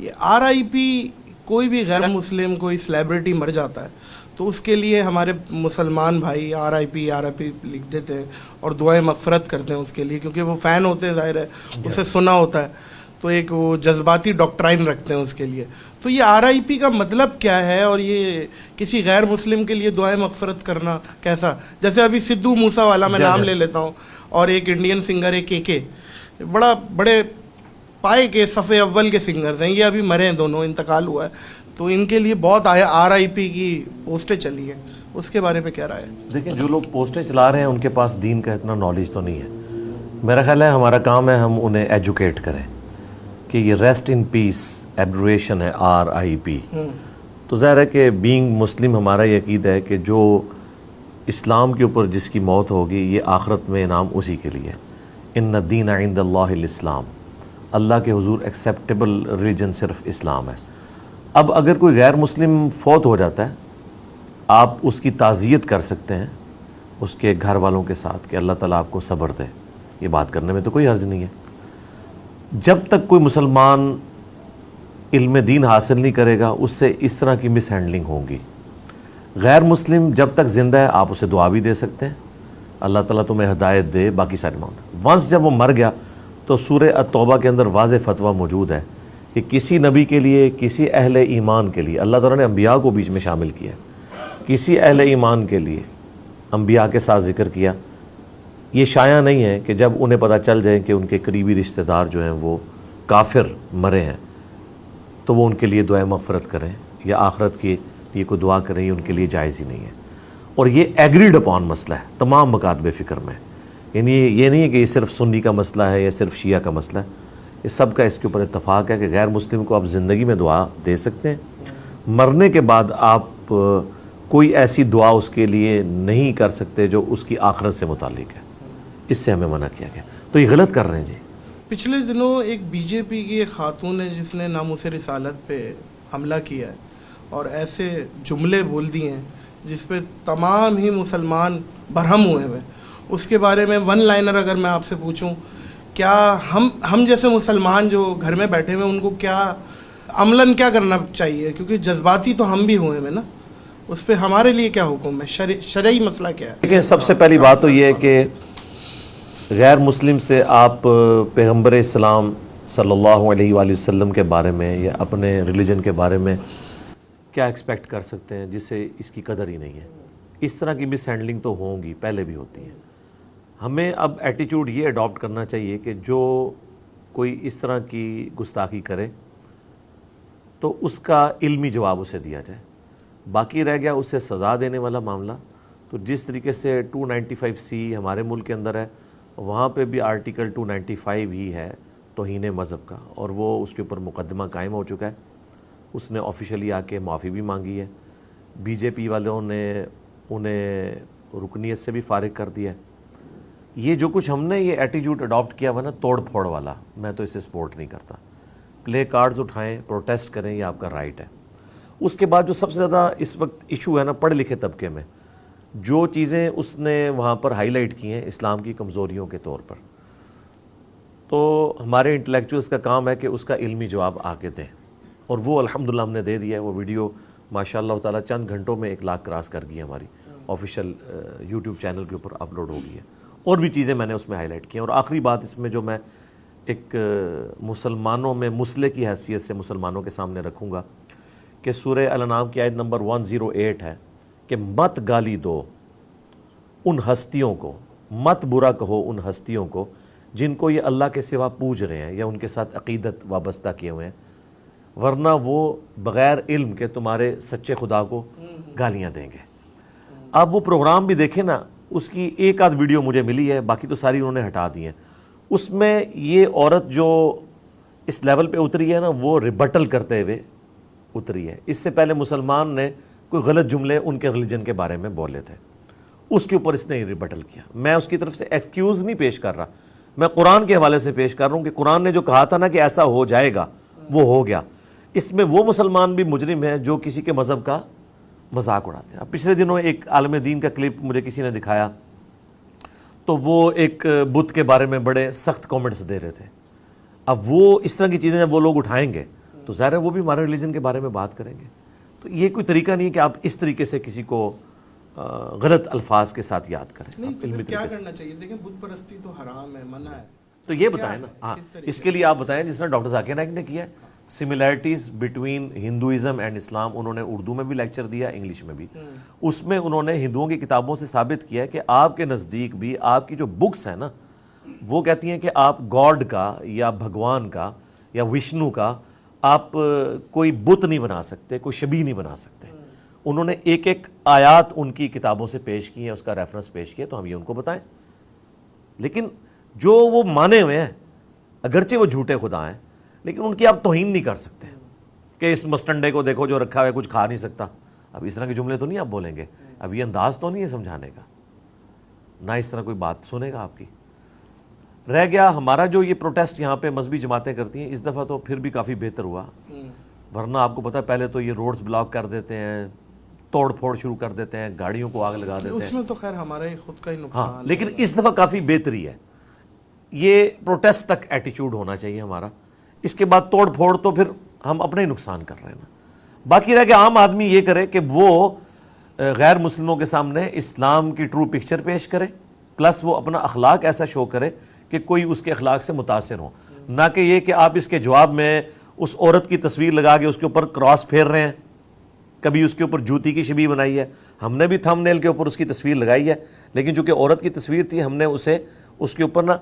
یہ RIP کوئی بھی غیر مسلم کوئی سلیبریٹی مر جاتا ہے تو اس کے لیے ہمارے مسلمان بھائی RIP لکھ دیتے ہیں اور دعائیں مغفرت کرتے ہیں اس کے لیے، کیونکہ وہ فین ہوتے ہیں، ظاہر ہے اسے سنا ہوتا ہے، تو ایک وہ جذباتی ڈاکٹرائن رکھتے ہیں اس کے لیے. تو یہ RIP کا مطلب کیا ہے، اور یہ کسی غیر مسلم کے لیے دعائیں مغفرت کرنا کیسا؟ جیسے ابھی سدھو موسیٰ والا میں نام لے لیتا ہوں، اور ایک انڈین سنگر ہے KK، بڑے پائے کے صف اول کے سنگرز ہیں، یہ ابھی مرے ہیں دونوں، انتقال ہوا ہے، تو ان کے لیے بہت RIP کی پوسٹیں چلی ہیں، اس کے بارے میں کیا رائے ہے؟ دیکھیں، جو لوگ پوسٹیں چلا رہے ہیں ان کے پاس دین کا اتنا نالج تو نہیں ہے. میرا خیال ہے ہمارا کام ہے ہم انہیں ایجوکیٹ کریں کہ یہ ریسٹ ان پیس ایبریویشن ہے RIP. تو ظاہر ہے کہ بینگ مسلم ہمارا یہ عقیدہ ہے کہ جو اسلام کے اوپر جس کی موت ہوگی یہ آخرت میں انعام اسی کے لیے. ان الدین عند اللہ الاسلام، اللہ کے حضور ایکسیپٹیبل ریلیجن صرف اسلام ہے. اب اگر کوئی غیر مسلم فوت ہو جاتا ہے، آپ اس کی تعزیت کر سکتے ہیں اس کے گھر والوں کے ساتھ کہ اللہ تعالیٰ آپ کو صبر دے، یہ بات کرنے میں تو کوئی حرج نہیں ہے. جب تک کوئی مسلمان علم دین حاصل نہیں کرے گا اس سے اس طرح کی مس ہینڈلنگ ہوگی. غیر مسلم جب تک زندہ ہے آپ اسے دعا بھی دے سکتے ہیں، اللہ تعالیٰ تمہیں ہدایت دے، باقی سارے معاملے. ونس جب وہ مر گیا تو سورہ التوبہ کے اندر واضح فتویٰ موجود ہے کہ کسی نبی کے لیے، کسی اہل ایمان کے لیے، اللہ تعالیٰ نے انبیاء کو بیچ میں شامل کیا، کسی اہل ایمان کے لیے انبیاء کے ساتھ ذکر کیا. یہ شایع نہیں ہے کہ جب انہیں پتہ چل جائے کہ ان کے قریبی رشتہ دار جو ہیں وہ کافر مرے ہیں تو وہ ان کے لیے دعائیں مغفرت کریں یا آخرت کی یہ کوئی دعا کریں، یہ ان کے لیے جائز ہی نہیں ہے. اور یہ ایگریڈ اپون مسئلہ ہے تمام مکاتب فکر میں، یعنی یہ نہیں ہے کہ یہ صرف سنی کا مسئلہ ہے یا صرف شیعہ کا مسئلہ ہے، یہ سب کا اس کے اوپر اتفاق ہے کہ غیر مسلم کو آپ زندگی میں دعا دے سکتے ہیں، مرنے کے بعد آپ کوئی ایسی دعا اس کے لیے نہیں کر سکتے جو اس کی آخرت سے متعلق ہے. اس سے ہمیں منع کیا گیا، تو یہ غلط کر رہے ہیں. جی پچھلے دنوں ایک BJP کی ایک خاتون ہے جس نے ناموس رسالت پہ حملہ کیا ہے اور ایسے جملے بول دیے ہیں جس پہ تمام ہی مسلمان برہم ہوئے ہیں. اس کے بارے میں ون لائنر اگر میں آپ سے پوچھوں، کیا ہم جیسے مسلمان جو گھر میں بیٹھے ہوئے ان کو کیا عملاً کیا کرنا چاہیے؟ کیونکہ جذباتی تو ہم بھی ہوئے ہیں نا، اس پہ ہمارے لیے کیا حکم ہے؟ شرعی مسئلہ کیا ہے؟ دیکھیں، سب سے پہلی بات تو یہ ہے کہ غیر مسلم سے آپ پیغمبر اسلام صلی اللہ علیہ وآلہ وسلم کے بارے میں یا اپنے ریلیجن کے بارے میں کیا ایکسپیکٹ کر سکتے ہیں جس سے اس کی قدر ہی نہیں ہے. اس طرح کی مس ہینڈلنگ تو ہوں گی، پہلے بھی ہوتی ہیں. ہمیں اب ایٹیٹیوڈ یہ اڈاپٹ کرنا چاہیے کہ جو کوئی اس طرح کی گستاخی کرے تو اس کا علمی جواب اسے دیا جائے. باقی رہ گیا اس سے سزا دینے والا معاملہ، تو جس طریقے سے 295C ہمارے ملک کے اندر ہے وہاں پہ بھی آرٹیکل 295 ہی ہے توہین مذہب کا، اور وہ اس کے اوپر مقدمہ قائم ہو چکا ہے. اس نے آفیشلی آ کے معافی بھی مانگی ہے. BJP والوں نے انہیں رکنیت سے بھی فارغ کر دیا ہے. یہ جو کچھ ہم نے یہ ایٹیٹیوڈ اڈاپٹ کیا ہوا نا توڑ پھوڑ والا، میں تو اسے سپورٹ نہیں کرتا. پلے کارڈز اٹھائیں، پروٹیسٹ کریں، یہ آپ کا رائٹ ہے. اس کے بعد جو سب سے زیادہ اس وقت ایشو ہے نا پڑھے لکھے طبقے میں، جو چیزیں اس نے وہاں پر ہائی لائٹ کی ہیں اسلام کی کمزوریوں کے طور پر، تو ہمارے انٹلیکچوئلس کا کام ہے کہ اس کا علمی جواب آگے دیں، اور وہ الحمدللہ ہم نے دے دیا ہے. وہ ویڈیو ماشاء اللہ تعالیٰ چند گھنٹوں میں 1 لاکھ کراس کر گئی ہے، ہماری آفیشیل یوٹیوب چینل کے اوپر اپلوڈ ہو گئی ہے. اور بھی چیزیں میں نے اس میں ہائی لائٹ کی ہیں. اور آخری بات اس میں جو میں ایک مسلمانوں میں مسئلے کی حیثیت سے مسلمانوں کے سامنے رکھوں گا کہ سورہ الانعام کی آیت نمبر 108 ہے کہ مت گالی دو ان ہستیوں کو، مت برا کہو ان ہستیوں کو جن کو یہ اللہ کے سوا پوج رہے ہیں یا ان کے ساتھ عقیدت وابستہ کیے ہوئے ہیں، ورنہ وہ بغیر علم کے تمہارے سچے خدا کو گالیاں دیں گے. اب وہ پروگرام بھی دیکھیں نا، اس کی ایک آدھ ویڈیو مجھے ملی ہے، باقی تو ساری انہوں نے ہٹا دی ہیں. اس میں یہ عورت جو اس لیول پہ اتری ہے نا وہ ریبٹل کرتے ہوئے اتری ہے. اس سے پہلے مسلمان نے کوئی غلط جملے ان کے ریلیجن کے بارے میں بولے تھے، اس کے اوپر اس نے ریبٹل کیا. میں اس کی طرف سے ایکسکیوز نہیں پیش کر رہا، میں قرآن کے حوالے سے پیش کر رہا ہوں کہ قرآن نے جو کہا تھا نا کہ ایسا ہو جائے گا وہ ہو گیا. اس میں وہ مسلمان بھی مجرم ہیں جو کسی کے مذہب کا مذاق اڑاتے ہیں. اب پچھلے دنوں ایک عالم دین کا کلپ مجھے کسی نے دکھایا تو وہ ایک بت کے بارے میں بڑے سخت کامنٹس دے رہے تھے. اب وہ اس طرح کی چیزیں جب وہ لوگ اٹھائیں گے تو ظاہر ہے وہ بھی ہمارے ریلیجن کے بارے میں بات کریں گے. تو یہ کوئی طریقہ نہیں ہے کہ آپ اس طریقے سے کسی کو غلط الفاظ کے ساتھ یاد کریں. نہیں تو پھر کیا کرنا چاہیے؟ دیکھیں بت پرستی تو حرام ہے، منع ہے. تو یہ بتائیں نا. ہاں اس کے لیے آپ بتائیں جس طرح ڈاکٹر ذاکر نائک نے کیا ہے، سملیرٹیز بٹوین ہندوازم اینڈ اسلام. انہوں نے اردو میں بھی لیکچر دیا، انگلش میں بھی. اس میں انہوں نے ہندوؤں کی کتابوں سے ثابت کیا ہے کہ آپ کے نزدیک بھی آپ کی جو بکس ہیں نا وہ کہتی ہیں کہ آپ گاڈ کا یا بھگوان کا یا وشنو کا آپ کوئی بت نہیں بنا سکتے، کوئی شبیہ نہیں بنا سکتے. انہوں نے ایک ایک آیات ان کی کتابوں سے پیش کی ہیں، اس کا ریفرنس پیش کیا، تو ہم یہ ان کو بتائیں. لیکن جو وہ مانے ہوئے ہیں اگرچہ وہ جھوٹے خدا ہیں لیکن ان کی آپ توہین نہیں کر سکتے کہ اس مسٹنڈے کو دیکھو جو رکھا ہوا ہے کچھ کھا نہیں سکتا. اب اس طرح کے جملے تو نہیں آپ بولیں گے. اب یہ انداز تو نہیں ہے سمجھانے کا، نہ اس طرح کوئی بات سنے گا آپ کی. رہ گیا ہمارا جو یہ پروٹیسٹ یہاں پہ مذہبی جماعتیں کرتی ہیں، اس دفعہ تو پھر بھی کافی بہتر ہوا. ورنہ آپ کو پتہ پہلے تو یہ روڈز بلاک کر دیتے ہیں، توڑ پھوڑ شروع کر دیتے ہیں، گاڑیوں کو آگ لگا دیتے ہیں. اس میں تو خیر ہمارا ہی خود کا ہی نقصان ہے. لیکن اس دفعہ کافی بہتری ہے. یہ پروٹیسٹ تک ایٹیچیوڈ ہونا چاہیے ہمارا. اس کے بعد توڑ پھوڑ تو پھر ہم اپنے ہی نقصان کر رہے ہیں نا. باقی رہ کہ عام آدمی یہ کرے کہ وہ غیر مسلموں کے سامنے اسلام کی ٹرو پکچر پیش کرے، پلس وہ اپنا اخلاق ایسا شو کرے کہ کوئی اس کے اخلاق سے متاثر ہو. نہ کہ یہ کہ آپ اس کے جواب میں اس عورت کی تصویر لگا کے اس کے اوپر کراس پھیر رہے ہیں، کبھی اس کے اوپر جوتی کی شبیہ بنائی ہے. ہم نے بھی تھم نیل کے اوپر اس کی تصویر لگائی ہے، لیکن چونکہ عورت کی تصویر تھی ہم نے اسے اس کے اوپر نا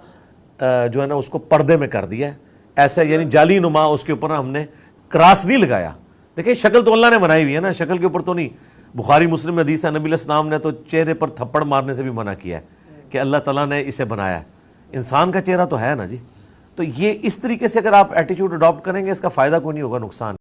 جو ہے نا اس کو پردے میں کر دیا ہے ایسا، یعنی جعلی نما اس کے اوپر ہم نے کراس نہیں لگایا. دیکھیں شکل تو اللہ نے بنائی ہوئی ہے نا، شکل کے اوپر تو نہیں. بخاری مسلم میں حدیث ہے، نبی علیہ السلام نے تو چہرے پر تھپڑ مارنے سے بھی منع کیا ہے کہ اللہ تعالیٰ نے اسے بنایا ہے. انسان کا چہرہ تو ہے نا جی. تو یہ اس طریقے سے اگر آپ ایٹیچیوڈ اڈاپٹ کریں گے اس کا فائدہ کوئی نہیں ہوگا، نقصان.